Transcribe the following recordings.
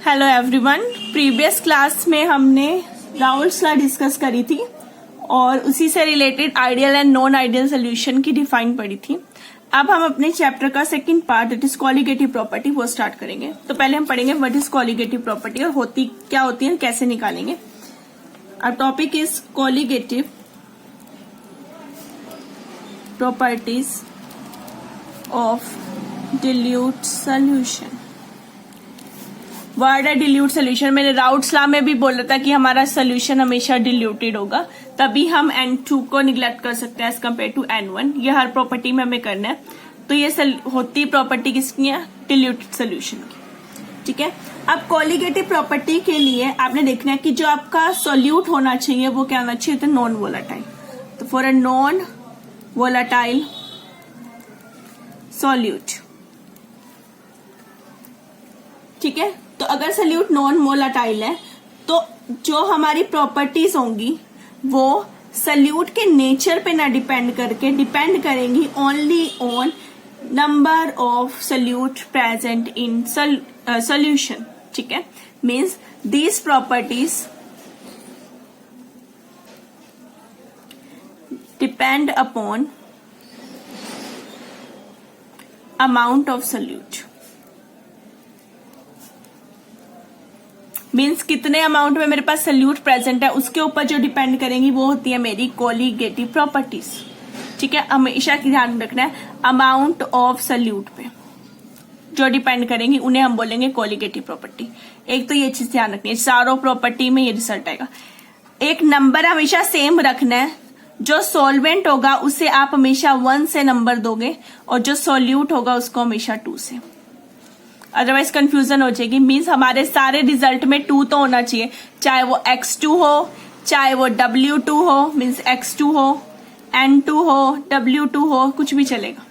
Hello everyone. Previous class में हमने Raoult's law discuss करी थी और उसी से related ideal and non ideal solution की डिफाइन पढ़ी थी। अब हम अपने चैप्टर का second part that is colligative property वो स्टार्ट करेंगे। तो पहले हम पढ़ेंगे व्हाट इज कॉलिगेटिव प्रॉपर्टी और क्या होती है, कैसे निकालेंगे। Our topic is colligative properties of dilute solution। Word है dilute solution। मैंने राउल्ट्स लॉ में भी बोला था कि हमारा सोल्यूशन हमेशा diluted होगा, तभी हम N2 को निगलेक्ट कर सकते हैं एज कम्पेयर टू N1। ये हर प्रॉपर्टी में हमें करना है। तो ये होती प्रॉपर्टी किसकी है, diluted solution की। ठीक है, अब कॉलिगेटिव प्रॉपर्टी के लिए आपने देखना है कि जो आपका सोल्यूट होना चाहिए वो क्या होना चाहिए, तो नॉन वोलाटाइल। तो for a non volatile solute, ठीक है, तो अगर सोल्यूट नॉन वोलाटाइल है तो जो हमारी प्रॉपर्टीज होंगी वो सोल्यूट के नेचर पे ना डिपेंड करके डिपेंड करेंगी only on number of solute present in solution. ठीक है, means these properties depend upon amount of solute. Means कितने अमाउंट में मेरे पास सोल्यूट प्रेजेंट है उसके ऊपर जो डिपेंड करेंगी वो होती है मेरी कॉलिगेटिव प्रॉपर्टीज। ठीक है, हमेशा ध्यान रखना है अमाउंट ऑफ सोल्यूट पे जो डिपेंड करेंगी उन्हें हम बोलेंगे कॉलिगेटिव प्रॉपर्टी। एक तो ये चीज ध्यान रखनी है, चारों प्रॉपर्टी में ये रिजल्ट आएगा। एक नंबर हमेशा सेम रखना है, जो सॉल्वेंट होगा उसे आप हमेशा 1 से नंबर दोगे और जो सोल्यूट होगा उसको हमेशा 2 से, अदरवाइज कंफ्यूजन हो जाएगी। मीन्स हमारे सारे रिजल्ट में 2 तो होना चाहिए, चाहे वो x2 हो, चाहे वो w2 हो, मीन्स x2 हो, n2 हो, w2 हो, कुछ भी चलेगा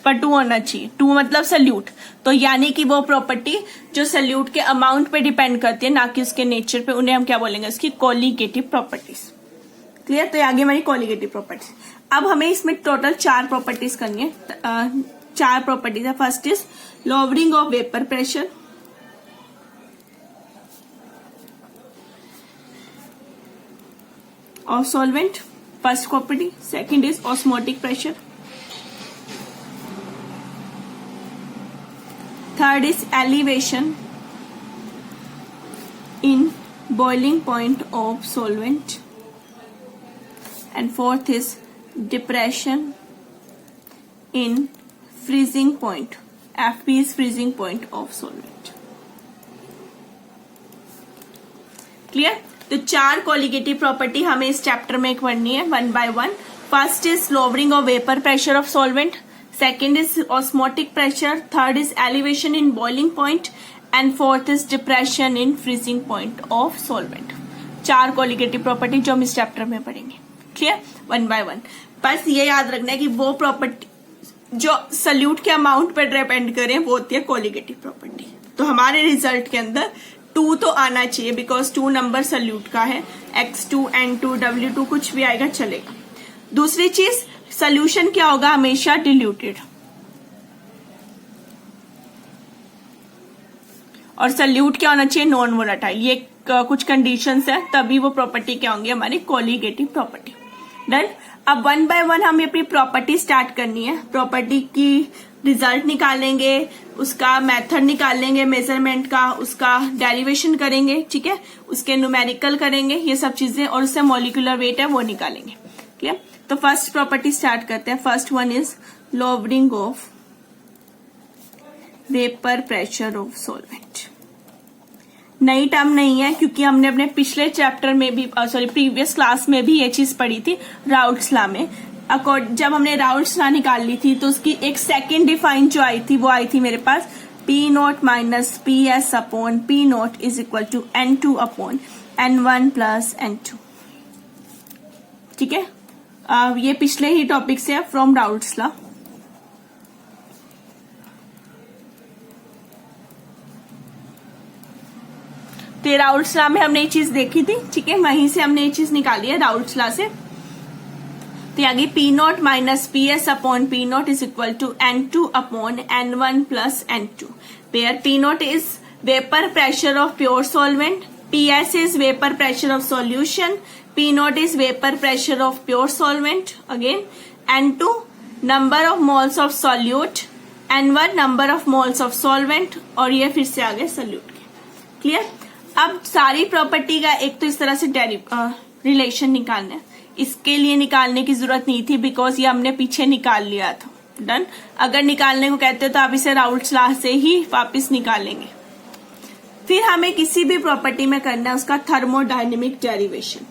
पर 2 होना चाहिए। 2 मतलब सोल्यूट, तो यानी कि वो प्रॉपर्टी जो सोल्यूट के अमाउंट पे डिपेंड करती है ना कि उसके नेचर पे, उन्हें हम क्या बोलेंगे, उसकी कॉलिगेटिव प्रॉपर्टीज। क्लियर, तो आगे हमारी कॉलिगेटिव प्रॉपर्टीज। अब हमें इसमें टोटल 4 प्रॉपर्टीज करनी है। 4 प्रॉपर्टीज है। First is lowering of vapor pressure, of solvent, first property. Second is osmotic pressure. Third is elevation in boiling point of solvent, and fourth is depression in freezing point. FP is freezing point of solvent. Clear, तो 4 colligative property हमें इस chapter में पढ़नी है 1 by 1। First is lowering of vapour pressure of solvent, second is osmotic pressure, third is elevation in boiling point and fourth is depression in freezing point of solvent. 4 colligative property जो हम इस chapter में पढ़ेंगे। Clear, 1 by 1। बस ये याद रखना है कि वो प्रॉपर्टी जो सोल्यूट के अमाउंट पर डिपेंड करें वो होती है कॉलिगेटिव प्रॉपर्टी। तो हमारे रिजल्ट के अंदर 2 तो आना चाहिए बिकॉज 2 नंबर सोल्यूट का है, x2, n2, w2 कुछ भी आएगा चलेगा। दूसरी चीज, सोल्यूशन क्या होगा, हमेशा डिल्यूटेड, और सोल्यूट क्या होना चाहिए, नॉन वोलाटाइल। ये कुछ कंडीशंस है, तभी वो प्रॉपर्टी क्या होंगी, हमारी कॉलिगेटिव प्रॉपर्टी। डन। अब 1 by 1 हमें अपनी प्रॉपर्टी स्टार्ट करनी है। प्रॉपर्टी की रिजल्ट निकालेंगे, उसका मेथड निकालेंगे मेजरमेंट का, उसका डेरिवेशन करेंगे, ठीक है, उसके न्यूमेरिकल करेंगे, ये सब चीजें, और उससे मॉलिक्यूलर वेट है वो निकालेंगे। क्लियर, तो फर्स्ट प्रॉपर्टी स्टार्ट करते हैं। First one is lowering of vapour pressure of solvent. नई टर्म नहीं है क्योंकि हमने अपने पिछले चैप्टर में भी प्रीवियस क्लास में भी ये चीज पढ़ी थी राउल्ट्स लॉ में। जब हमने राउल्ट्स लॉ निकाल ली थी तो उसकी एक सेकेंड डिफाइन जो आई थी वो आई थी मेरे पास P0 minus PS upon P0 is equal to N2 upon N1 plus N2। ठीक है, ये पिछले ही टॉपिक से है फ्रॉम राउल्ट्स लॉ। तो राउल्ट्स लॉ में हमने ये चीज देखी थी, ठीक है, वहीं से हमने ये चीज निकाली है राउल्ट्स लॉ से। तो आगे P0 minus PS upon P0 is equal to N2 upon N1 plus N2, where P0 is vapour pressure of pure solvent, PS is vapor pressure of solution, P0 is vapor pressure of pure solvent. Again, N2 number of moles of solute, N1 number of moles of solvent, और ये फिर से आ गए solute के. Clear? अब सारी property का एक तो इस तरह से रिलेशन निकालना है. इसके लिए निकालने की जरूरत नहीं थी बिकॉज ये हमने पीछे निकाल लिया था. डन. अगर निकालने को कहते हो तो आप इसे राउल्ट्स लॉ से ही वापिस निकालेंगे. फिर हमें किसी भी प्रॉपर्टी में करना है उसका thermodynamic derivation.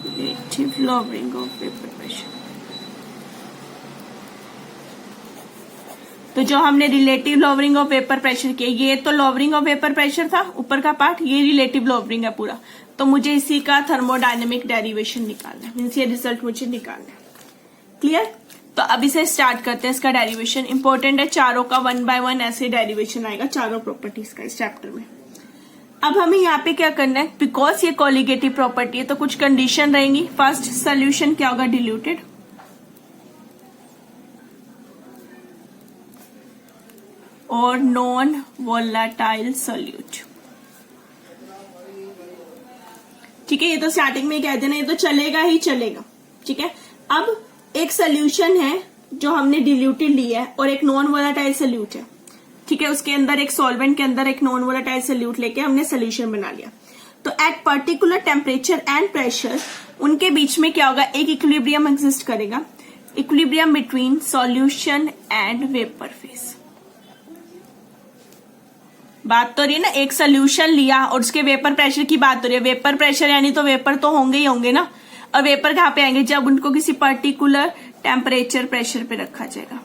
Relative lowering of vapour pressure. तो जो हमने relative lowering of vapour pressure किया, ये तो लॉवरिंग ऑफ वेपर प्रेशर था ऊपर का पार्ट, ये रिलेटिव लॉवरिंग है पूरा. तो मुझे इसी का थर्मोडायनेमिक डेरिवेशन निकालना है, मीन्स ये रिजल्ट मुझे निकालना है. क्लियर? तो अब इसे स्टार्ट करते हैं. इसका डेरिवेशन इंपॉर्टेंट है. चारों का 1 by 1 ऐसे डेरिवेशन आएगा चारों प्रॉपर्टीज का इस चैप्टर में. अब हमें यहाँ पे क्या करना है, बिकॉज ये कोलिगेटिव प्रॉपर्टी है तो कुछ कंडीशन रहेंगी. फर्स्ट सोल्यूशन क्या होगा, डिल्यूटेड. और नॉन वोलेटाइल सोल्यूट. ठीक है, ये तो स्टार्टिंग में कह देना, ये तो चलेगा ही चलेगा. ठीक है, अब एक सोल्यूशन है जो हमने डिल्यूटेड लिया है और एक नॉन वोलेटाइल सोल्यूट है. ठीक है, उसके अंदर एक सॉल्वेंट के अंदर एक नॉन वोलेटाइल सोल्यूट लेके हमने सोल्यूशन बना लिया. तो at particular temperature and pressure उनके बीच में क्या होगा, एक इक्विलिब्रियम एग्जिस्ट करेगा. Equilibrium between solution and vapour phase. बात तो रही है ना, एक सोल्यूशन लिया और उसके वेपर प्रेशर की बात हो रही है. वेपर प्रेशर यानी तो वेपर तो होंगे ही होंगे ना. और वेपर कहाँ पे आएंगे, जब उनको किसी पर्टिकुलर टेम्परेचर प्रेशर पे रखा जाएगा.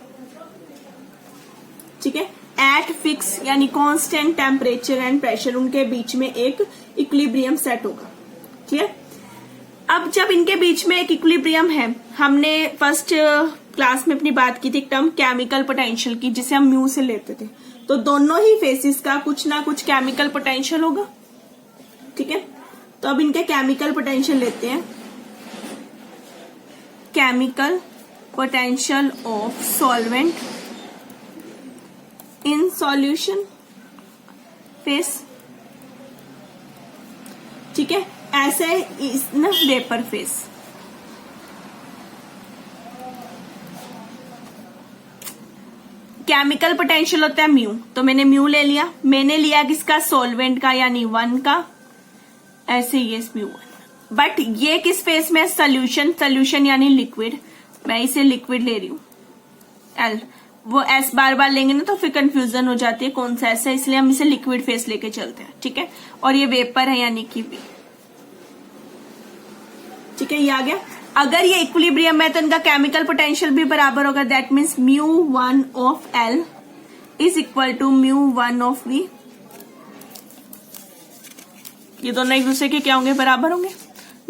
ठीक है, एट फिक्स यानी कांस्टेंट टेम्परेचर एंड प्रेशर उनके बीच में एक इक्विलिब्रियम सेट होगा. क्लियर? अब जब इनके बीच में एक इक्विलिब्रियम है, हमने फर्स्ट क्लास में अपनी बात की थी एक टर्म केमिकल पोटेंशियल की जिसे हम म्यू से लेते थे. तो दोनों ही फेसिस का कुछ ना कुछ केमिकल पोटेंशियल होगा. ठीक है, तो अब इनके केमिकल पोटेंशियल लेते हैं. Chemical potential of solvent in solution face. ठीक है, ऐसे इस ना वेपर फेस. केमिकल पोटेंशियल होता है म्यू, तो मैंने म्यू ले लिया. मैंने लिया किसका, सॉल्वेंट का यानी 1 का. ऐसे ये म्यू 1. बट ये किस फेस में, सोल्यूशन. सोल्यूशन यानी लिक्विड, मैं इसे लिक्विड ले रही हूं. एल वो एस बार बार लेंगे ना तो फिर कंफ्यूजन हो जाती है कौन सा एस है, इसलिए हम इसे लिक्विड फेस लेके चलते हैं. ठीक है, और ये वेपर है यानी कि वी. ठीक है, ये आ गया. अगर ये इक्विलिब्रियम है तो इनका केमिकल पोटेंशियल भी बराबर होगा. That means μ1 of L is equal to μ1 of V. ये दोनों एक दूसरे के क्या होंगे, बराबर होंगे.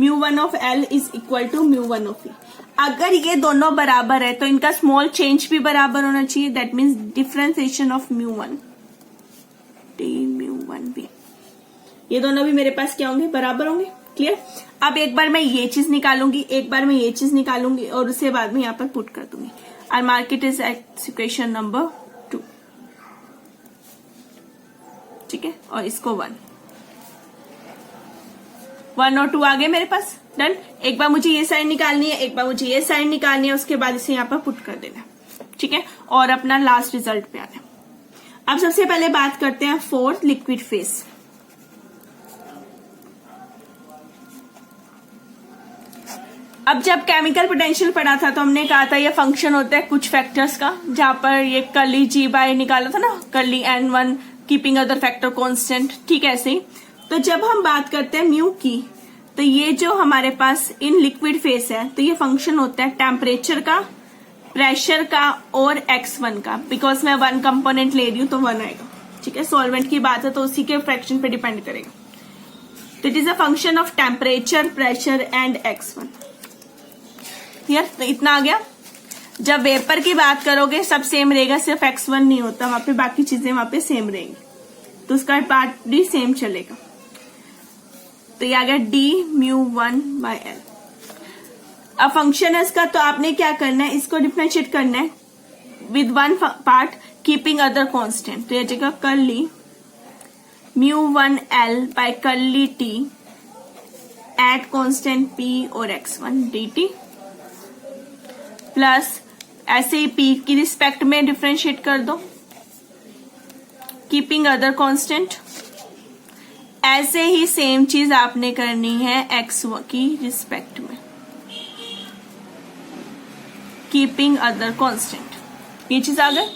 μ1 of L is equal to μ1 of V. अगर ये दोनों बराबर है तो इनका स्मॉल चेंज भी बराबर होना चाहिए. That means differentiation of μ1 d μ1V. ये दोनों भी मेरे पास क्या होंगे, बराबर होंगे. क्लियर? अब एक बार मैं ये चीज निकालूंगी, एक बार मैं ये चीज निकालूंगी और उसके बाद में यहाँ पर पुट कर दूंगी. और मार्केट इज इक्वेशन नंबर 2. ठीक है, और इसको 1 और 2 आ गए मेरे पास. डन. एक बार मुझे ये साइड निकालनी है, एक बार मुझे ये साइड निकालनी है, उसके बाद इसे यहाँ पर पुट कर देना. ठीक है, और अपना लास्ट रिजल्ट पे आना. अब सबसे पहले बात करते हैं फोर्थ लिक्विड फेस. अब जब केमिकल पोटेंशियल पढ़ा था तो हमने कहा था ये फंक्शन होता है कुछ फैक्टर्स का, जहां पर ये कर्ली जी बाय निकाला था ना, curly N1 keeping other factor constant. ठीक है, ऐसे ही. तो जब हम बात करते हैं म्यू की, तो ये जो हमारे पास इन लिक्विड फेस है तो ये फंक्शन होता है टेम्परेचर का, प्रेशर का और x1 का. बिकॉज मैं 1 कंपोनेंट ले रही हूं तो 1 आएगा. ठीक है, सॉल्वेंट की बात है तो उसी के फ्रैक्शन पे डिपेंड करेगा. तो it is a function of temperature, pressure and x1. यार तो इतना आ गया. जब वेपर की बात करोगे सब सेम रहेगा, सिर्फ x1 नहीं होता वहां पे, बाकी चीजें वहां पे सेम रहेंगी. तो उसका पार्ट भी सेम चलेगा। तो ये आ गया d/1/l। अब फंक्शन है इसका, तो आपने क्या करना है, इसको डिफरेंशिएट करना है with one part keeping other constant. तो ये जगह curly μ1l by curly t at constant p और x1 dt प्लस ऐसे ही p की रिस्पेक्ट में डिफरेंशिएट कर दो कीपिंग अदर कांस्टेंट। ऐसे ही सेम चीज आपने करनी है x की रिस्पेक्ट में कीपिंग अदर कांस्टेंट। ये चीज आ गई,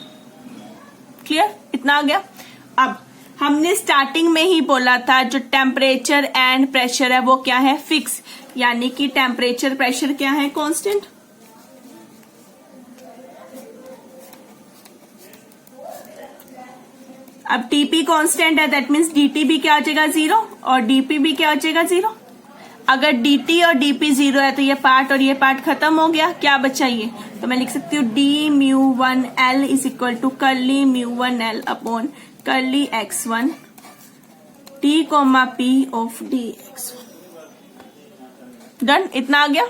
क्लियर, इतना आ गया। अब हमने स्टार्टिंग में ही बोला था जो टेम्परेचर एंड प्रेशर है वो क्या है, फिक्स, यानी कि टेम्परेचर प्रेशर क्या है, कांस्टेंट। अब टीपी कांस्टेंट है, दैट मीन्स डीटी भी क्या आ जाएगा 0 और डीपी भी क्या आ जाएगा 0। अगर डीटी और डीपी 0 है तो ये पार्ट और ये पार्ट खत्म हो गया, क्या बचा ये, तो मैं लिख सकती हूँ d/1l is equal to curly μ1l upon curly x1 t, p of dx1। Done, इतना आ गया,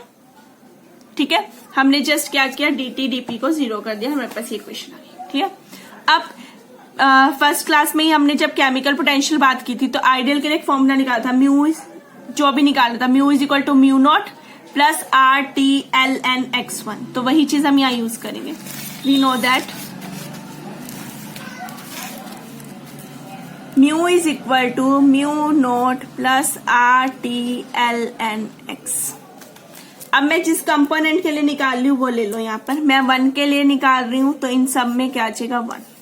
ठीक है। हमने जस्ट क्या किया, dt dp को 0 कर दिया, हमारे पास ये इक्वेशन आ गई, ठीक है। अब फर्स्ट क्लास में ही हमने जब केमिकल पोटेंशियल बात की थी तो आइडियल के लिए एक फॉर्मूला निकाला था, म्यू जो भी निकाला था, mu is equal to μ0 plus RT/ln x1। तो वही चीज हम यहाँ यूज करेंगे। We know that mu is equal to μ0 plus RT/ln x। अब मैं जिस कंपोनेंट के लिए निकाल रही हूँ वो ले लो, यहाँ पर मैं 1 के लिए निकाल रही हूँ तो इन सब में क्या आ जाएगा 1।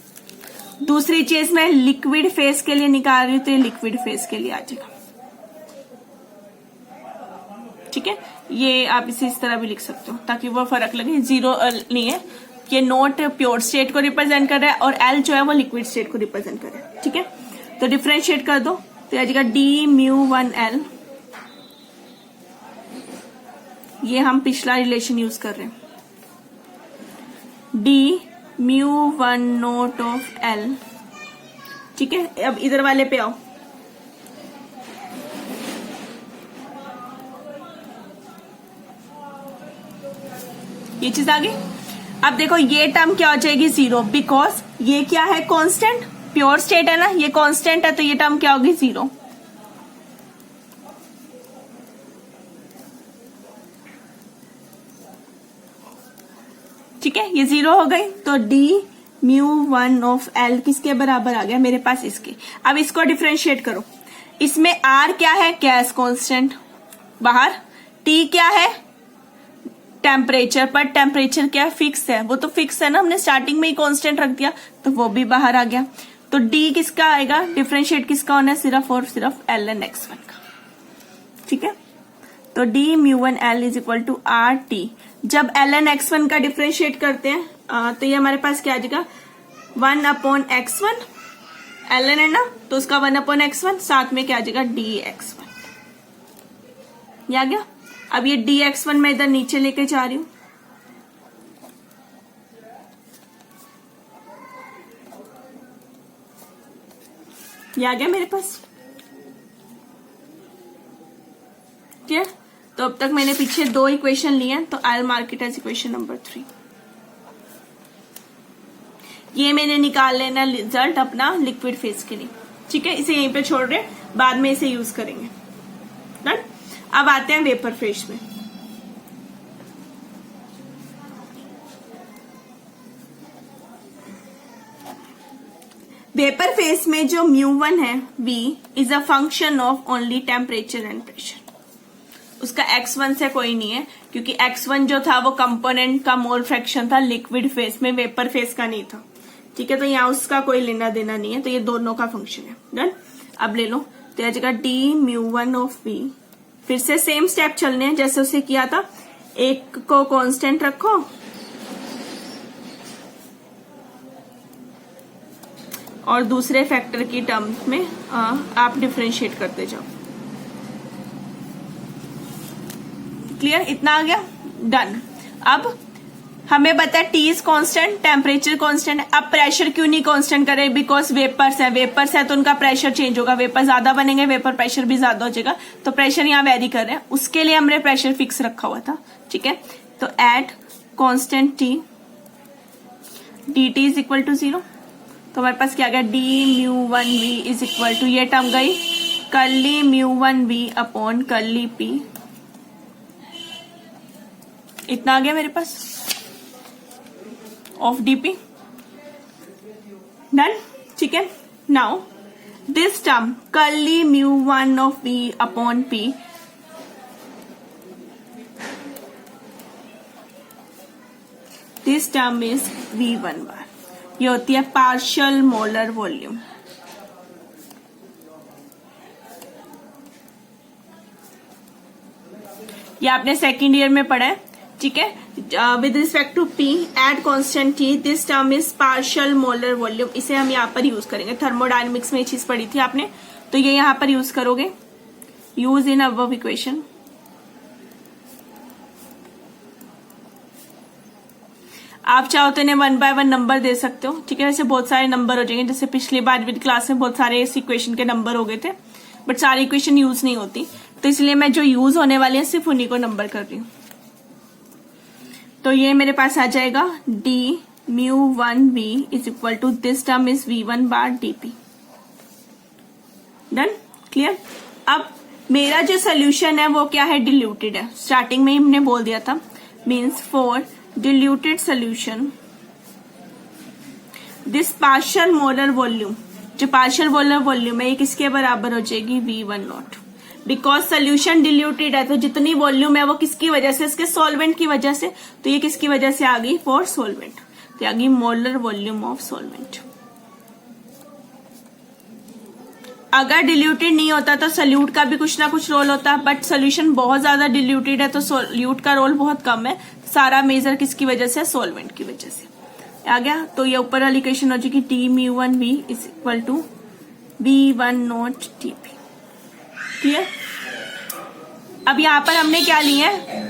दूसरी चीज मैं लिक्विड फेस के लिए निकाल रही हूँ तो ये लिक्विड फेस के लिए आ जाएगा, ठीक है। ये आप इसे इस तरह भी लिख सकते हो ताकि वो फर्क लगे, 0 नहीं है, ये नोट प्योर स्टेट को रिप्रेजेंट कर रहा है और L जो है वो लिक्विड स्टेट को रिप्रेजेंट कर रहा है, ठीक है। तो डिफरेंशिएट कर दो तो आ जाएगा d/1l। ये हम पिछला रिलेशन यूज कर रहे हैं, d/1 ऑफ l, ठीक है। अब इधर वाले पे आओ, ये चीज आ गई। अब देखो ये टर्म क्या हो जाएगी 0, बिकॉज ये क्या है, कांस्टेंट, प्योर स्टेट है ना, ये कांस्टेंट है तो ये टर्म क्या होगी 0। ठीक है, ये 0 हो गई तो d/1 ऑफ l किसके बराबर आ गया मेरे पास, इसके। अब इसको डिफरेंशिएट करो, इसमें r क्या है, गैस कांस्टेंट बाहर, t क्या है टेम्परेचर, पर टेम्परेचर क्या फिक्स है, वो तो फिक्स है ना, हमने स्टार्टिंग में ही कांस्टेंट रख दिया तो वो भी बाहर आ गया। तो d किसका आएगा, डिफरेंशिएट किसका होना है, सिर्फ और सिर्फ ln x1 का, ठीक है। तो d/1l is equal to RT। जब ln x1 का डिफरेंशिएट करते हैं तो ये हमारे पास क्या आ जाएगा 1/x1, ln है ना तो उसका 1/x1, साथ में क्या आ जाएगा dx1, ये आ गया। अब ये dx1 मैं इधर नीचे लेके जा रही हूं, ये आ गया मेरे पास, क्लियर। तो अब तक मैंने पीछे 2 इक्वेशन लिए हैं तो I will mark it as equation number 3। ये मैंने निकाल लेना रिजल्ट अपना लिक्विड फेज के लिए, ठीक है। इसे यहीं पे छोड़ रहे, बाद में इसे यूज करेंगे, डन। अब आते हैं वेपर फेज में। वेपर फेज में जो μ1 है V is a function of only temperature and pressure. उसका x1 से कोई नहीं है क्योंकि x1 जो था वो कंपोनेंट का मोल फ्रैक्शन था लिक्विड फेज में, वेपर फेज का नहीं था, ठीक है। तो यहाँ उसका कोई लेना देना नहीं है, तो ये दोनों का फंक्शन है, डन। अब ले लो तो आ जाएगा d/1 ऑफ V। फिर से सेम स्टेप चलने हैं जैसे उसे किया था, एक को कांस्टेंट रखो और दूसरे फैक्टर की टर्म्स में आप डिफरेंशिएट करते जाओ, क्लियर, इतना आ गया, डन। अब हमें पता है T is constant, temperature constant है। अब प्रेशर क्यों नहीं कांस्टेंट करें, बिकॉज वेपर्स है तो उनका प्रेशर चेंज होगा, वेपर ज्यादा बनेंगे, वेपर प्रेशर भी ज्यादा हो जाएगा, तो प्रेशर यहाँ वेरी कर रहे हैं, उसके लिए हमने प्रेशर फिक्स रखा हुआ था। ठीक है, तो at constant T D T is equal to 0, तो हमारे पास क्या आ गया, D μ1v is equal to, ये टर्म गई curly μ1v upon curly p, इतना आ गया मेरे पास ऑफ डीपी। डन। ठीक है, now this term curly μ1 of v upon p this term is v1 bar, ये होती है पार्शियल मोलर वॉल्यूम। ये आपने सेकेंड ईयर में पढ़ा है। ठीक है, with respect to P at constant T this term is partial molar volume, इसे हम यहाँ पर यूज करेंगे। थर्मोडायनेमिक्स में ये चीज पढ़ी थी आपने, तो ये यहाँ पर यूज करोगे, यूज इन अबव इक्वेशन। आप चाहो तो इन्हें 1 बाय 1 नंबर दे सकते हो। ठीक है, वैसे बहुत सारे नंबर हो जाएंगे, जैसे पिछली बार विद क्लास में बहुत सारे इस इक्वेशन के नंबर हो गए थे, बट सारी इक्वेशन यूज नहीं होती, तो इसलिए मैं जो यूज होने वाली है सिर्फ उन्हीं को नंबर कर रही हूं। तो ये मेरे पास आ जाएगा D μ1v is equal to this term is v1 bar dp। Done, clear. अब मेरा जो सोल्यूशन है वो क्या है, डिल्यूटेड है। स्टार्टिंग में ही हमने बोल दिया था, means for diluted solution this partial molar volume, जो पार्शियल मोलर वॉल्यूम है ये किसके बराबर हो जाएगी, v1 not. Because solution diluted है, तो जितनी वॉल्यूम है वो किसकी वजह से, इसके सॉल्वेंट की वजह से, तो ये किसकी वजह से आ गई, फॉर सॉल्वेंट, तो आ गई मोलर वॉल्यूम ऑफ सॉल्वेंट। अगर डिल्यूटेड नहीं होता तो सोल्यूट का भी कुछ ना कुछ रोल होता, बट सोल्यूशन बहुत ज्यादा डिल्यूटेड है तो सोल्यूट का रोल बहुत कम है। सारा मेजर किसकी वजह से, सॉल्वेंट की वजह से। आ गया, तो ये ऊपर वाली इक्वेशन हो जाएगी T μ1v is equal to v1 nought dp। Clear. अब यहाँ पर हमने क्या लिया है,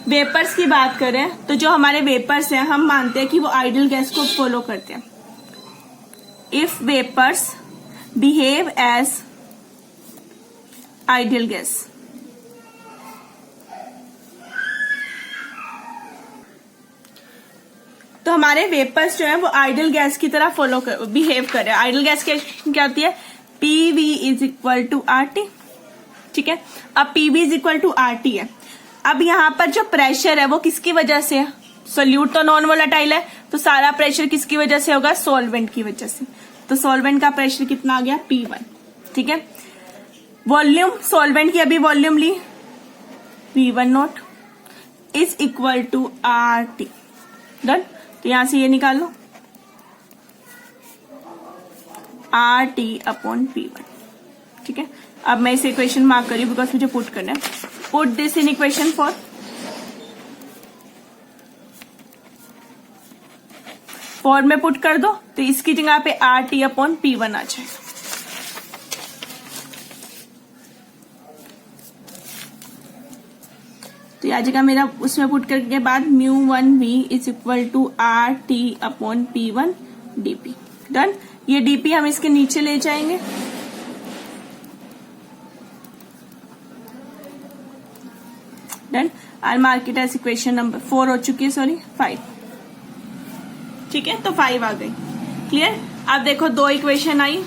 वेपर्स की बात करें तो जो हमारे वेपर्स हैं हम मानते हैं कि वो आइडियल गैस को फॉलो करते हैं। If vapours behave as ideal gas, तो हमारे वेपर्स जो है वो आइडियल गैस की तरह बिहेव कर रहे हैं। आइडियल गैस क्या होती है, PV is equal to RT। ठीक है, अब PV is equal to RT है। अब यहाँ पर जो प्रेशर है वो किसकी वजह से है, सोल्यूट तो नॉन वोलेटाइल है, तो सारा प्रेशर किसकी वजह से होगा, सॉल्वेंट की वजह से। तो सॉल्वेंट का प्रेशर कितना आ गया, P1। ठीक है, वॉल्यूम सॉल्वेंट की अभी वॉल्यूम ली V1 nought is equal to RT। Done. तो यहां से ये निकाल लो, RT अपॉन P1। ठीक है, अब मैं इसे इक्वेशन मार्क करी बिकॉज मुझे पुट करना है। Put this in equation for में पुट कर दो, तो इसकी जगह पे RT अपॉन P1 आ जाएगा। तो आ जाएगा मेरा, उसमें पुट करने के बाद μ1v is equal to RT upon P1 dp। Done. ये dp हम इसके नीचे ले जाएंगे, done. I mark it as equation number 4 हो चुकी है, सॉरी 5। ठीक है, तो 5 आ गई। क्लियर। अब देखो दो इक्वेशन आई,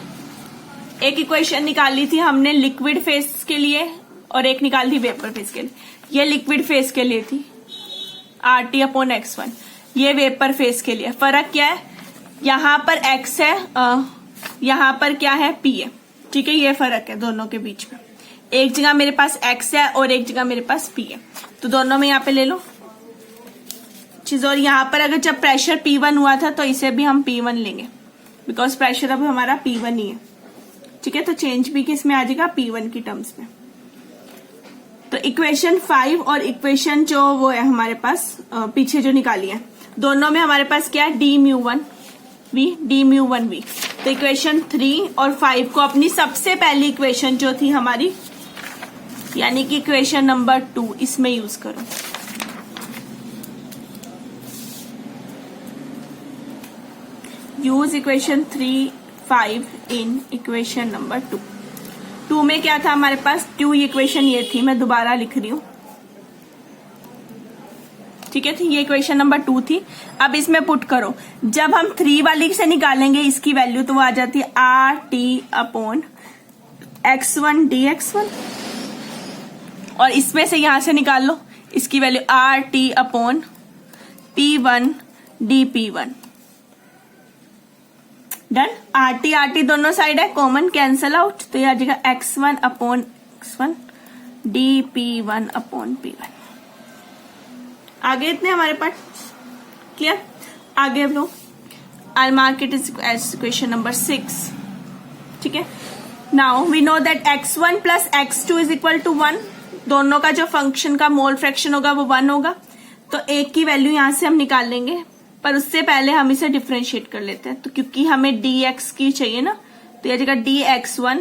एक इक्वेशन निकाली थी हमने लिक्विड फेस के लिए और एक निकाली थी वेपर फेस के लिए। ये लिक्विड फेस के लिए थी RT अपॉन x1, ये वेपर फेस के लिए। फर्क क्या है, यहाँ पर x है, यहाँ पर क्या है, P है। ठीक है, ये फर्क है दोनों के बीच में। एक जगह मेरे पास x है और एक जगह मेरे पास P है, तो दोनों में यहाँ पे ले लो चीज। और यहाँ पर अगर जब प्रेशर P1 हुआ था तो इसे भी हम P1 लेंगे, बिकॉज प्रेशर अब हमारा P1 ही है। ठीक है, तो चेंज भी किस में आ जाएगा, P1 की टर्म्स में। तो इक्वेशन 5 और इक्वेशन जो वो है हमारे पास पीछे जो निकाली है, दोनों में हमारे पास क्या है, डी μ1v। तो इक्वेशन 3 और 5 को अपनी सबसे पहली इक्वेशन जो थी हमारी, यानी कि इक्वेशन नंबर 2, इसमें यूज करो। Use equation 3, 5 in equation number 2। 2 में क्या था हमारे पास, 2 इक्वेशन ये थी, मैं दोबारा लिख रही हूं, ठीक है, ये इक्वेशन नंबर 2 थी। अब इसमें पुट करो, जब हम 3 वाली से निकालेंगे इसकी वैल्यू तो वो आ जाती है RT/x1 dx1, और इसमें से यहां से निकाल लो इसकी value RT/P1 dP1। Done. RT दोनों साइड है कॉमन, कैंसल आउट, तो ये आ जाएगा x1/x1 dP1/P1। आगे इतने हमारे पास क्लियर। आगे हम लोग I mark it is equation number 6, ठीक है। Now we know that x1 plus x2 is equal to 1। दोनों का जो फंक्शन का मोल फ्रैक्शन होगा वो 1 होगा, तो एक की वैल्यू यहां से हम निकाल लेंगे, पर उससे पहले हम इसे डिफरेंशिएट कर लेते हैं। तो क्योंकि हमें dx की चाहिए ना, तो यह जगह dx1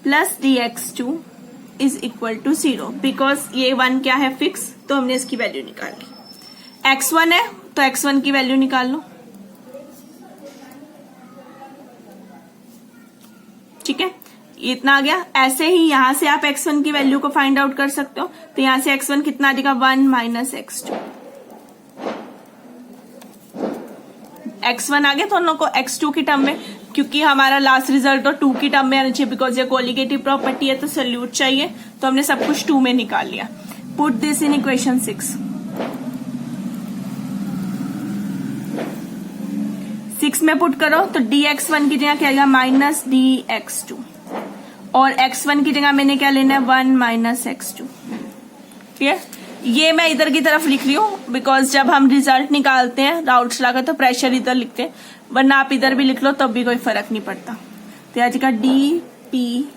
plus dx2 is equal to 0, because ये 1 क्या है, फिक्स, तो हमने इसकी वैल्यू निकाल ली। x1 है तो x1 की वैल्यू निकाल लो, ठीक है, इतना आ गया। ऐसे ही यहां से आप x1 की वैल्यू को फाइंड आउट कर सकते हो, तो यहां से x1 कितना आ जाएगा, 1 माइनस x2। x1 आ गया दोनों को x2 की टर्म में, क्योंकि हमारा लास्ट रिजल्ट तो 2 की टर्म में आना चाहिए, बिकॉज ये कोलिगेटिव प्रॉपर्टी है, तो सोल्यूट चाहिए, तो हमने सब कुछ 2 में निकाल लिया। Put this in equation 6। 6 में पुट करो तो dx1 की जगह क्या आएगा, माइनस dx2, और x1 की जगह मैंने क्या लेना है, 1 माइनस x2। क्लियर। ये मैं इधर की तरफ लिख रही हूं, बिकॉज जब हम रिजल्ट निकालते हैं राउट्स लाकर तो प्रेशर इधर लिखते हैं, वरना आप इधर भी लिख लो तब भी कोई फर्क नहीं पड़ता। तो आज का dP/P1,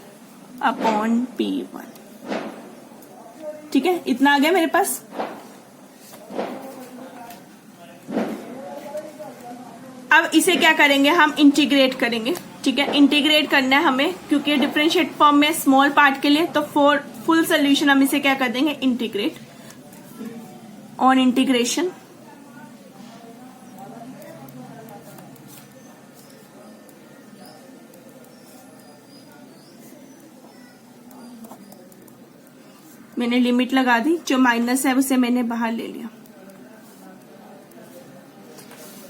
ठीक है, इतना आ गया मेरे पास। अब इसे क्या करेंगे, हम इंटीग्रेट करेंगे, ठीक है। इंटीग्रेट करना है हमें, क्योंकि डिफरेंशिएट फॉर्म में स्मॉल पार्ट के लिए, तो फॉर फुल सोल्यूशन हम इसे क्या कर देंगे, इंटीग्रेट। ऑन इंटीग्रेशन मैंने लिमिट लगा दी, जो माइनस है उसे मैंने बाहर ले लिया।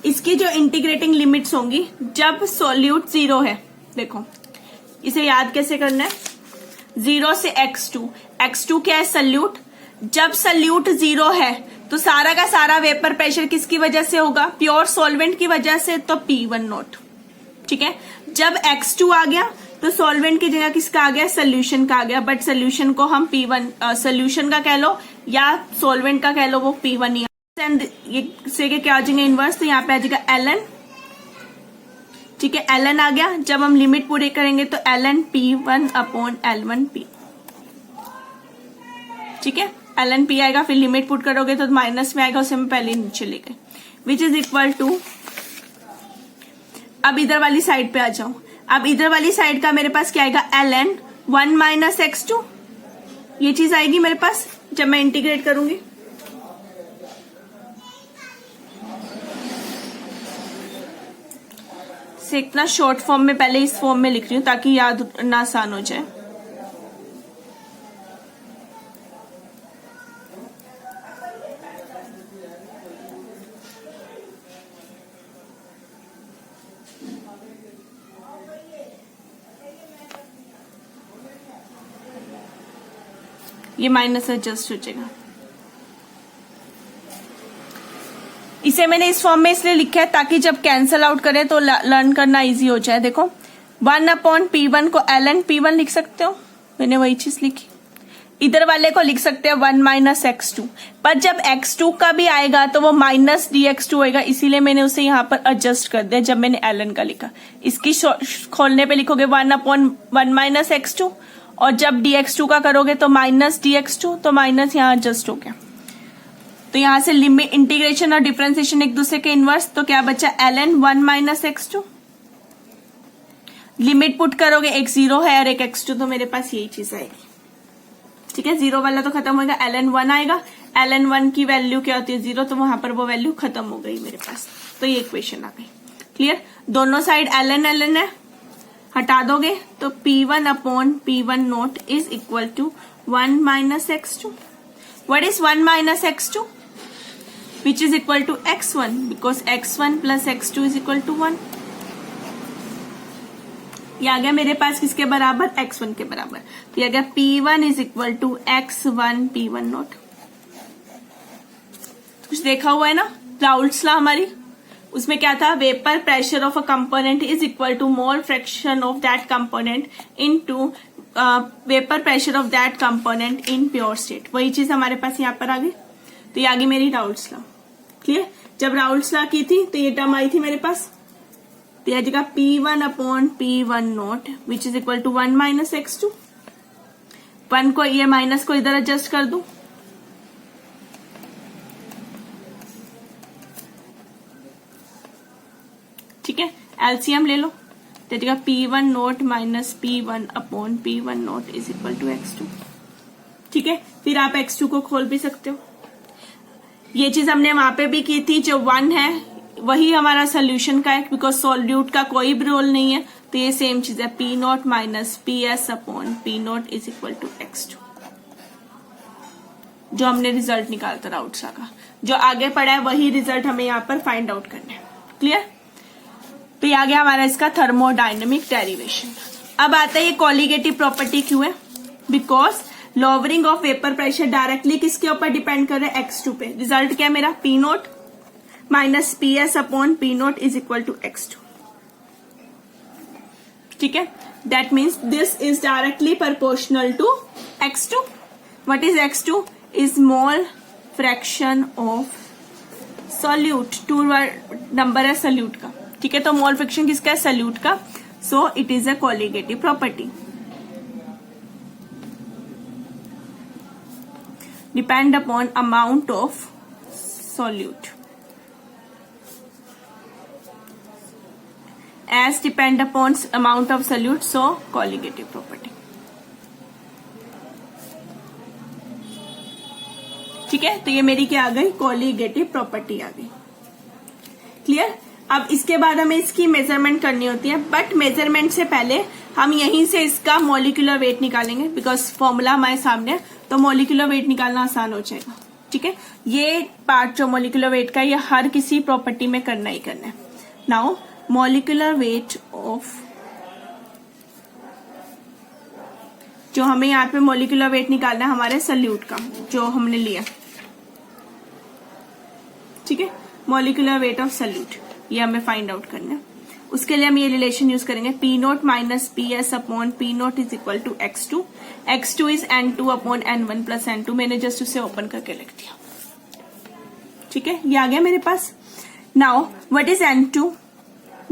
इसकी जो इंटीग्रेटिंग लिमिट्स होंगी जब सोल्यूट 0 है, देखो इसे याद कैसे करना है, 0 से x2 क्या है, सोल्यूट। जब सोल्यूट 0 है तो सारा का सारा वेपर प्रेशर किसकी वजह से होगा, प्योर सॉल्वेंट की वजह से, तो P1 नॉट, ठीक है। जब x2 आ गया तो सॉल्वेंट की जगह किसका आ गया, सोल्यूशन का आ गया, बट सोल्यूशन को हम P1 सोल्यूशन का कह लो या सॉल्वेंट का कह लो, वो P1 ही। एंड ये से क्या आ जाएंगे इनवर्स, तो यहाँ पे आ जाएगा ln, ठीक है, ln आ गया। जब हम लिमिट पूरी करेंगे तो ln P1/L1P, ठीक है, ln P आएगा, फिर लिमिट पुट करोगे तो माइनस में आएगा, उसे हम पहले नीचे ले गए, विच इज इक्वल टू। अब इधर वाली साइड पे आ जाओ, अब इधर वाली साइड का मेरे पास क्या आएगा, ln 1 माइनस x2, ये चीज आएगी मेरे पास जब मैं इंटीग्रेट करूंगी। से इतना शॉर्ट फॉर्म में पहले इस फॉर्म में लिख रही हूं ताकि याद ना आसान हो जाए। ये माइनस एडजस्ट हो जाएगा। इसे मैंने इस फॉर्म में इसलिए लिखा है ताकि जब कैंसल आउट करें तो लर्न करना इजी हो जाए। देखो 1/P1 को ln P1 लिख सकते हो, मैंने वही चीज लिखी। इधर वाले को लिख सकते हैं 1 माइनस x2, पर जब x2 का भी आएगा तो वो माइनस dx2 होएगा, इसीलिए मैंने उसे यहाँ पर एडजस्ट कर दिया जब मैंने ln का लिखा। इसकी खोलने पे लिखोगे 1/1 माइनस x2, और जब dx2 का करोगे तो माइनस dx2, तो माइनस यहाँ एडजस्ट हो गया। तो यहां से लिमिट इंटीग्रेशन और डिफरेंशिएशन एक दूसरे के इनवर्स, तो क्या बचा ln 1 minus x2। Limit put करोगे, एक 0 है और एक x2, तो मेरे पास यही चीज आएगी, ठीक है। 0 वाला तो खत्म होगा, ln 1 आएगा, ln 1 की वैल्यू क्या होती है 0, तो वहां पर वो वैल्यू खत्म हो गई मेरे पास, तो ये इक्वेशन आ गई। क्लियर, दोनों साइड ln है, हटा दोगे तो P1 upon P1 nought is equal to 1 minus x2. What is 1 minus x2? Which is equal to x1 because x1 plus x2 is equal to 1. ये आ गया मेरे पास किसके बराबर, x1 के बराबर. तो ये आ गया P1 is equal to x1 P1 note. कुछ देखा हुआ है ना राउल्ट्स लॉ हमारी, उसमें क्या था, vapour pressure of a component is equal to mole fraction of that component into vapour pressure of that component in pure state. वही चीज हमारे पास यहाँ पर आ गई. तो ये आ गई मेरी राउल्ट्स लॉ. क्लियर, जब राउल्ट्स लॉ की थी तो ये टर्म आई थी मेरे पास, तो यह जगह P1 upon P1 nought which is equal to 1 minus x2. 1 को ये माइनस को इधर एडजस्ट कर दूं, ठीक है, एलसीएम ले लो, तो जगह P1 nought minus P1 upon P1 nought is equal to x2. ठीक है, फिर आप x2 को खोल भी सकते हो. ये चीज हमने वहां पे भी की थी, जो 1 है वही हमारा सोल्यूशन का है बिकॉज सोल्यूट का कोई भी रोल नहीं है. तो ये सेम चीज है, P note minus PS upon P nought is equal to x2, जो हमने रिजल्ट निकाला था राउल्ट्स लॉ का. जो आगे पड़ा है वही रिजल्ट हमें यहाँ पर फाइंड आउट करना है. क्लियर, तो ये आ गया हमारा इसका थर्मोडायनेमिक डेरिवेशन. अब आता है ये कॉलीगेटिव प्रॉपर्टी क्यों है, because lowering of vapour pressure directly किसके ऊपर डिपेंड कर रहा है, x2 पे. रिजल्ट क्या है मेरा, P note minus PS upon P nought is equal to x2. ठीक है, that means this is directly proportional to x2. What is x2? Is mole fraction of solute. 2 number है सोल्यूट का. ठीक है, तो मोल फ्रैक्शन किसका है, solute का. So it is a colligative property. Depend upon amount of solute as depend upon amount of solute, so colligative property. ठीक है, तो ये मेरी क्या आ गई, colligative property आ गई. क्लियर, अब इसके बाद हमें इसकी मेजरमेंट करनी होती है, बट मेजरमेंट से पहले हम यहीं से इसका मोलिकुलर वेट निकालेंगे बिकॉज फॉर्मूला हमारे सामने है, तो मोलिकुलर वेट निकालना आसान हो जाएगा. ठीक है, ये पार्ट जो मोलिकुलर वेट का, ये हर किसी प्रॉपर्टी में करना ही करना है. नाउ मोलिकुलर वेट ऑफ, जो हमें यहाँ पे मोलिकुलर वेट निकालना है हमारे सोल्यूट का जो हमने लिया. ठीक है, मोलिकुलर वेट ऑफ सोल्यूट ये हमें फाइंड आउट करना है. उसके लिए हम ये रिलेशन यूज करेंगे, P note minus PS upon P nought is equal to x2. x2 is N2 upon N1 plus N2. मैंने जस्ट उसे ओपन करके लिख दिया. ठीक है, ये आ गया मेरे पास. Now what is N2?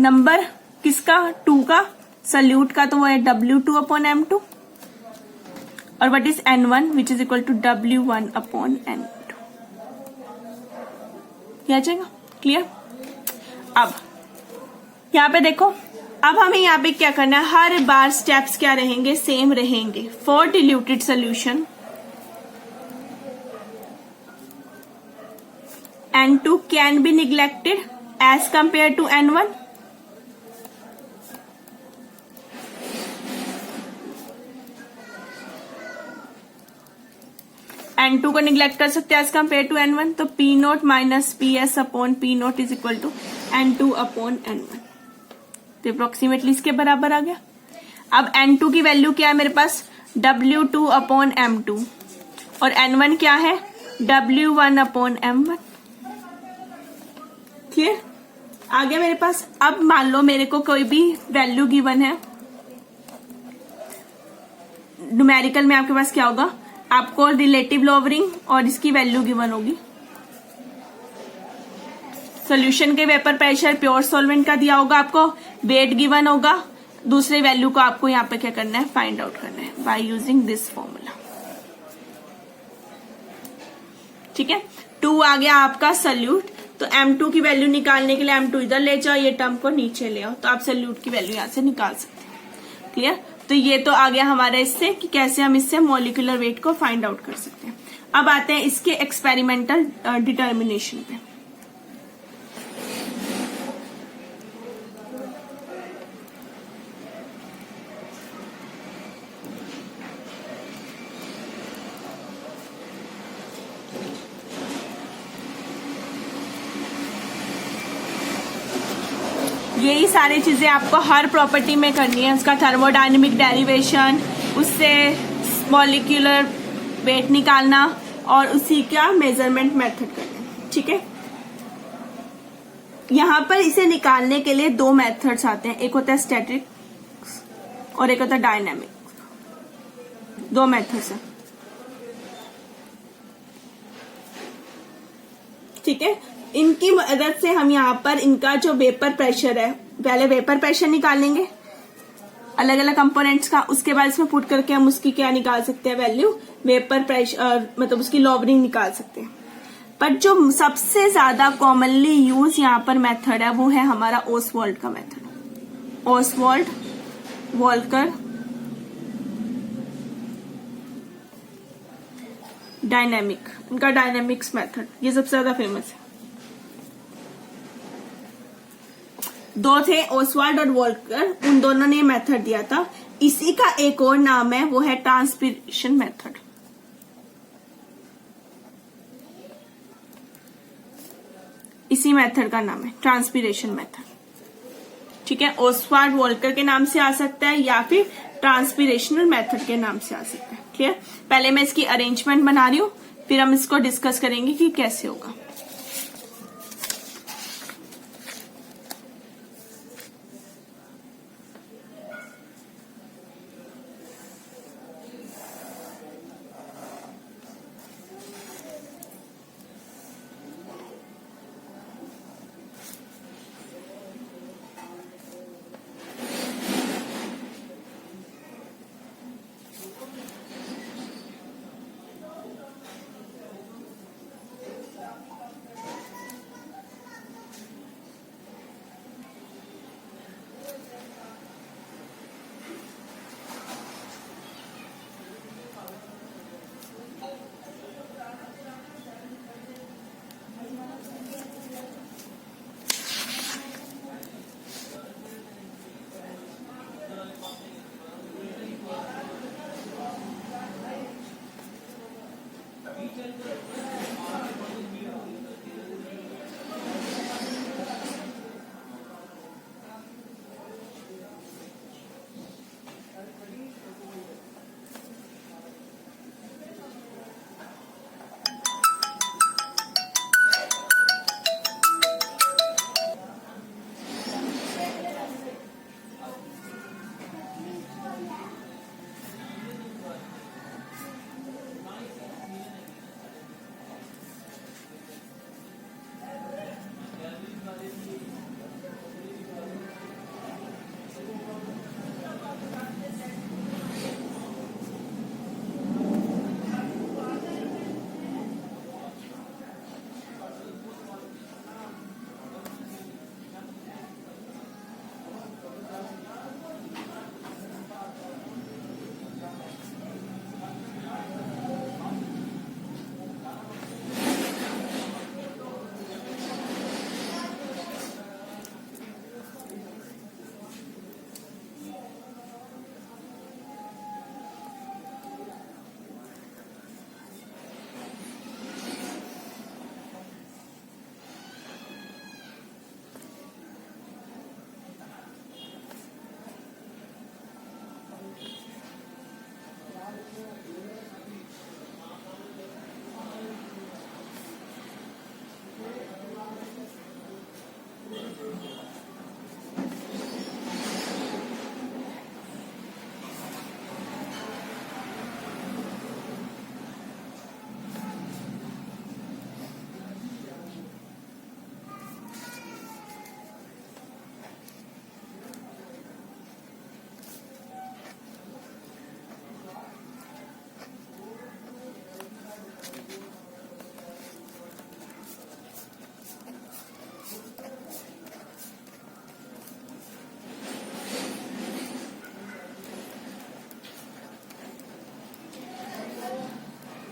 Number किसका, 2 का, सोल्यूट का, तो वो है W2 अपॉन M2. और what is N1 which is equal to W1 upon N2. ये आ जाएगा. क्लियर, अब यहाँ पे देखो, अब हमें यहाँ पे क्या करना है, हर बार स्टेप्स क्या रहेंगे, सेम रहेंगे. For diluted solution N2 can be neglected as compare to N1. N2 को निग्लेक्ट कर सकते हैं एज कंपेयर टू N1. तो P note minus PS upon P nought is equal to N2 upon N1. तो approximately इसके बराबर आ गया. अब N2 की वैल्यू क्या है मेरे पास, W2 अपॉन M2, और N1 क्या है, W1 अपॉन M1. क्लियर, आ गया मेरे पास. अब मान लो मेरे को कोई भी वैल्यू गिवन है, न्यूमेरिकल में आपके पास क्या होगा, आपको रिलेटिव लोअरिंग और इसकी वैल्यू गिवन होगी. सॉल्यूशन के वेपर प्रेशर प्योर सॉल्वेंट का दिया होगा, आपको वेट गिवन होगा, दूसरे वैल्यू को आपको यहाँ पे क्या करना है, फाइंड आउट करना है बाय यूजिंग दिस फॉर्मूला. ठीक है, 2 आ गया आपका सोल्यूट. तो M2 की वैल्यू निकालने के लिए M2 इधर ले जाओ, ये टर्म को नीचे ले आओ, तो आप सोल्यूट की वैल्यू यहाँ से निकाल सकते हैं. क्लियर, तो ये तो आ गया हमारा इससे कि कैसे हम इससे मॉलिक्यूलर वेट को फाइंड आउट कर सकते हैं. अब आते हैं इसके एक्सपेरिमेंटल डिटर्मिनेशन पे. यही सारी चीजें आपको हर प्रॉपर्टी में करनी है। उसका थर्मोडायनेमिक डेरिवेशन, उससे मॉलिक्यूलर वेट निकालना और उसी का मेजरमेंट मेथड करना। ठीक है, यहां पर इसे निकालने के लिए दो मेथड्स आते हैं, एक होता है स्टैटिक और एक होता है डायनेमिक। दो मेथड्स हैं। ठीक है, इनकी मदद से हम यहाँ पर इनका जो वेपर प्रेशर है, पहले वेपर प्रेशर निकालेंगे अलग अलग कंपोनेंट्स का, उसके बाद इसमें पुट करके हम उसकी क्या निकाल सकते हैं वैल्यू, वेपर प्रेशर मतलब उसकी लॉवरिंग निकाल सकते हैं। पर जो सबसे ज्यादा कॉमनली यूज यहाँ पर मेथड है वो है हमारा ओसवाल्ड का मेथड। ओसवाल्ड, वॉल्कर, डायनेमिक, इनका डायनेमिक्स मेथड ये सबसे ज्यादा फेमस है। दो थे, ओसवाल्ड और वॉल्कर, उन दोनों ने मेथड दिया था। इसी का एक और नाम है, वो है ट्रांसपिरेशन मेथड। इसी मेथड का नाम है ट्रांसपिरेशन मेथड। ठीक है, ओसवाल्ड वॉल्कर के नाम से आ सकता है या फिर ट्रांसपिरेशनल मेथड के नाम से आ सकता है। क्लियर? पहले मैं इसकी अरेंजमेंट बना रही हूं, फिर हम इसको डिस्कस करेंगे कि कैसे होगा।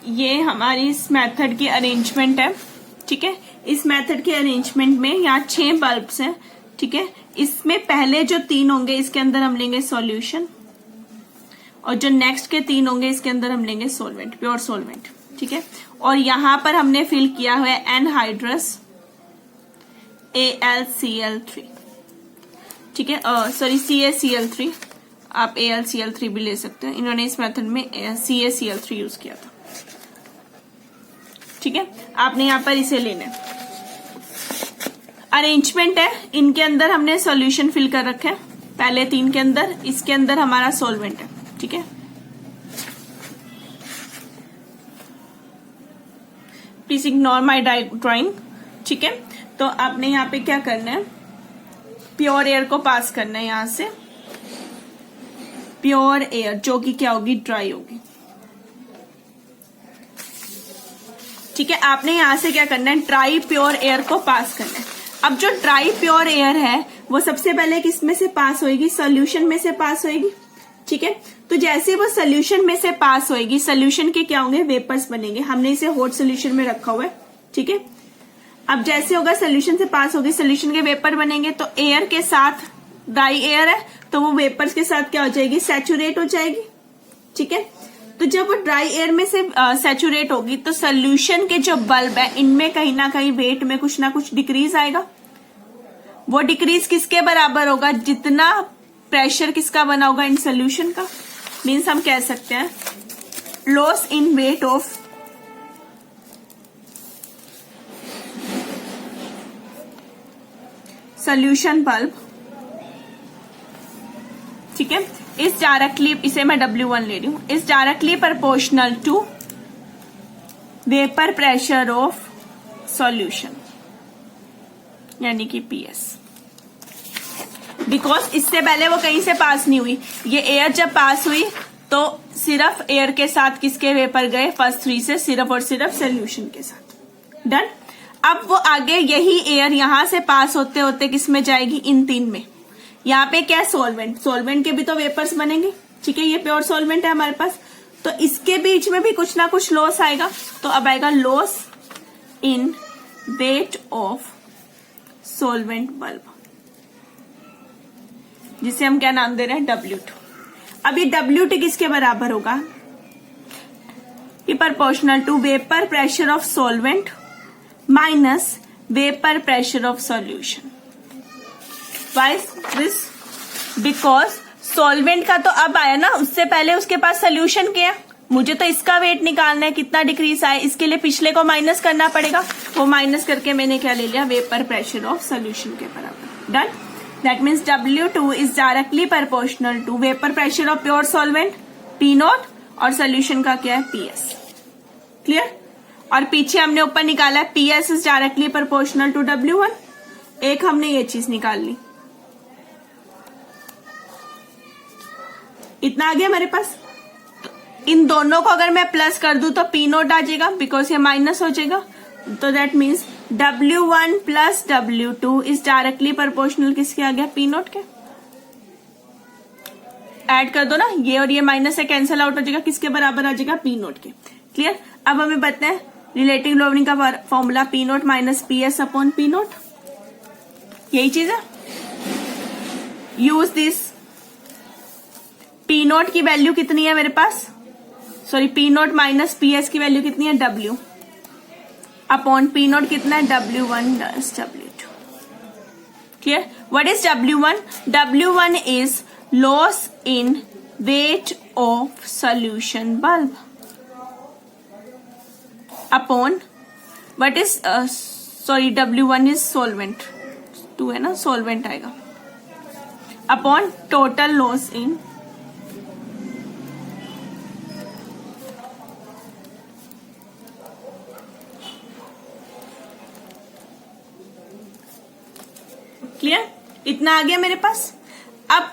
ये हमारी इस मेथड की अरेंजमेंट है। ठीक है, इस मेथड के अरेंजमेंट में यहाँ 6 बल्ब्स हैं। ठीक है, इसमें पहले जो 3 होंगे इसके अंदर हम लेंगे सॉल्यूशन, और जो नेक्स्ट के 3 होंगे इसके अंदर हम लेंगे सोलवेंट, प्योर सोलवेंट। ठीक है, और यहां पर हमने फिल किया हुआ है एनहाइड्रस AlCl3। ठीक है, सॉरी CaCl3, आप AlCl3 भी ले सकते हैं, इन्होंने इस मेथड में CaCl3 यूज किया था। ठीक है, आपने यहां पर इसे लेना है। अरेंजमेंट है, इनके अंदर हमने सॉल्यूशन फिल कर रखे हैं, पहले 3 के अंदर, इसके अंदर हमारा सॉल्वेंट है। ठीक है, प्लीज इग्नोर माई ड्राइंग। ठीक है, तो आपने यहाँ पे क्या करना है, प्योर एयर को पास करना है यहां से, प्योर एयर जो कि क्या होगी, ड्राई होगी। ठीक है, आपने यहां से क्या करना है, ड्राई प्योर एयर को पास करना है। अब जो ड्राई प्योर एयर है वो सबसे पहले किस में से पास होएगी, सोल्यूशन में से पास होएगी। ठीक है, तो जैसे वो सोल्यूशन में से पास होएगी, सोल्यूशन के क्या होंगे, वेपर्स बनेंगे। हमने इसे हॉट सोल्यूशन में रखा हुआ है। ठीक है, अब जैसे होगा सोल्यूशन से पास होगी, सोल्यूशन के वेपर बनेंगे, तो एयर के साथ, ड्राई एयर है तो वो वेपर्स के साथ क्या हो जाएगी, सैचुरेट हो जाएगी। ठीक है, तो जब वो ड्राई एयर में से सैचुरेट होगी तो सोल्यूशन के जो बल्ब है इनमें कहीं ना कहीं वेट में कुछ ना कुछ डिक्रीज आएगा। वो डिक्रीज किसके बराबर होगा, जितना प्रेशर किसका बना होगा, इन सोल्यूशन का। मीन्स हम कह सकते हैं loss in weight of solution bulb. ठीक है, इस डायरेक्टली, इसे मैं W1 ले रही हूं, इस directly proportional to vapour pressure of solution, यानी कि PS। बिकॉज इससे पहले वो कहीं से पास नहीं हुई, ये एयर जब पास हुई तो सिर्फ एयर के साथ किसके वेपर गए, फर्स्ट 3 से सिर्फ और सिर्फ सोल्यूशन के साथ। डन। अब वो आगे यही एयर यहां से पास होते होते किस में जाएगी, इन 3 में। यहाँ पे क्या है, सॉल्वेंट, सॉल्वेंट के भी तो वेपर्स बनेंगे। ठीक है, ये प्योर सॉल्वेंट है हमारे पास, तो इसके बीच में भी कुछ ना कुछ लॉस आएगा। तो अब आएगा loss in weight of solvent bulb, जिसे हम क्या नाम दे रहे हैं, W2। अब ये W2 किसके बराबर होगा, ये proportional to vapour pressure of solvent minus vapour pressure of solution. Why this? Because solvent का तो अब आया ना, उससे पहले उसके पास सोल्यूशन क्या है, मुझे तो इसका वेट निकालना है, कितना डिक्रीज आए, इसके लिए पिछले को माइनस करना पड़ेगा। वो माइनस करके मैंने क्या ले लिया, वेपर प्रेशर ऑफ सोल्यूशन के बराबर। Done. That means W2 is directly proportional to vapour pressure of pure solvent P0 और सोल्यूशन का क्या है, PS। क्लियर। और पीछे हमने ऊपर निकाला है PS is directly proportional to W1। एक हमने ये चीज निकाल ली, इतना आ गया हमारे पास। इन दोनों को अगर मैं प्लस कर दूं तो P0 आ जाएगा, बिकॉज ये माइनस हो जाएगा। तो that means W1 plus W2 is directly proportional किसके आ गया, P0 के। ऐड कर दो ना, ये और ये माइनस से कैंसिल आउट हो जाएगा, किसके बराबर आ जाएगा, P0 के। क्लियर। अब हमें पता है रिलेटिव लोवरिंग का formula P0 minus PS upon P0, यही चीज है। Use this. P0 की वैल्यू कितनी है मेरे पास, सॉरी P0 माइनस PS की वैल्यू कितनी है, W अपॉन P0 कितना है, W1 plus W2। Clear. What is W1? W1 is loss in weight of solution bulb upon what is, sorry W1 is solvent, 2 है ना, सॉल्वेंट आएगा, upon total loss in clear. इतना आ गया मेरे पास। अब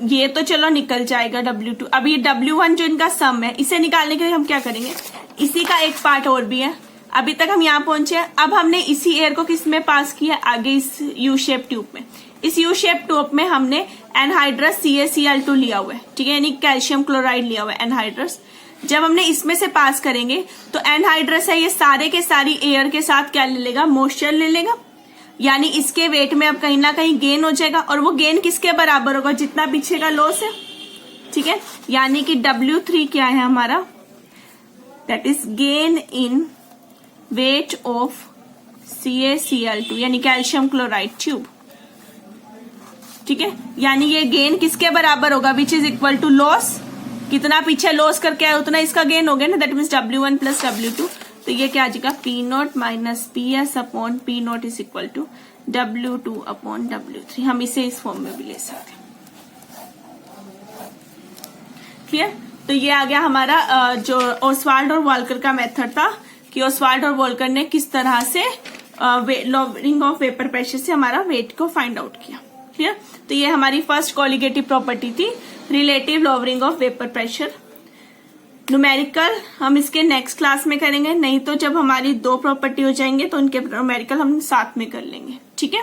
ये तो चलो निकल जाएगा W2। अब ये W1 जो इनका सम है, इसे निकालने के लिए हम क्या करेंगे, इसी का एक पार्ट और भी है। अभी तक हम यहाँ पहुंचे हैं, अब हमने इसी एयर को किस में पास किया, आगे इस यू शेप ट्यूब में। इस यू शेप ट्यूब में हमने एनहाइड्रस CaCl2 लिया हुआ है, ठीक है, यानी कैल्शियम क्लोराइड लिया हुआ है एनहाइड्रस। जब हमने इसमें से पास करेंगे तो एनहाइड्रस है, ये सारे के सारी एयर के साथ क्या ले लेगा, मॉइस्चर ले लेगा, यानी इसके वेट में अब कहीं ना कहीं गेन हो जाएगा। और वो गेन किसके बराबर होगा, जितना पीछे का लॉस है। ठीक है, यानी कि W3 क्या है हमारा, that is gain in weight of CaCl2 यानी कैल्शियम क्लोराइड ट्यूब। ठीक है, यानी ये गेन किसके बराबर होगा, which is equal to loss, कितना पीछे लॉस करके आया उतना इसका गेन हो गया ना, that means W1 plus W2। तो ये क्या आ जाएगा, P0 minus PS upon P0 is equal to W2 upon W3। हम इसे इस फॉर्म में भी ले सकते हैं। क्लियर। तो ये आ गया हमारा जो ओसवाल्ड और वॉल्कर का मेथड था कि ओसवाल्ड और वॉल्कर ने किस तरह से लॉवरिंग ऑफ वेपर प्रेशर से हमारा वेट को फाइंड आउट किया। क्लियर। तो ये हमारी फर्स्ट कोलिगेटिव प्रॉपर्टी थी, relative lowering of vapour pressure. Numerical हम इसके नेक्स्ट क्लास में करेंगे, नहीं तो जब हमारी 2 प्रॉपर्टी हो जाएंगे तो उनके न्यूमेरिकल हम साथ में कर लेंगे। ठीक है।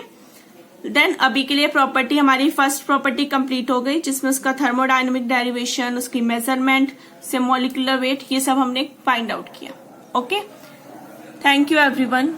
देन अभी के लिए प्रॉपर्टी हमारी फर्स्ट प्रॉपर्टी कंप्लीट हो गई, जिसमें उसका थर्मोडायनेमिक डेरिवेशन, उसकी मेजरमेंट से मॉलिक्यूलर वेट, ये सब हमने फाइंड आउट किया। Okay, thank you everyone.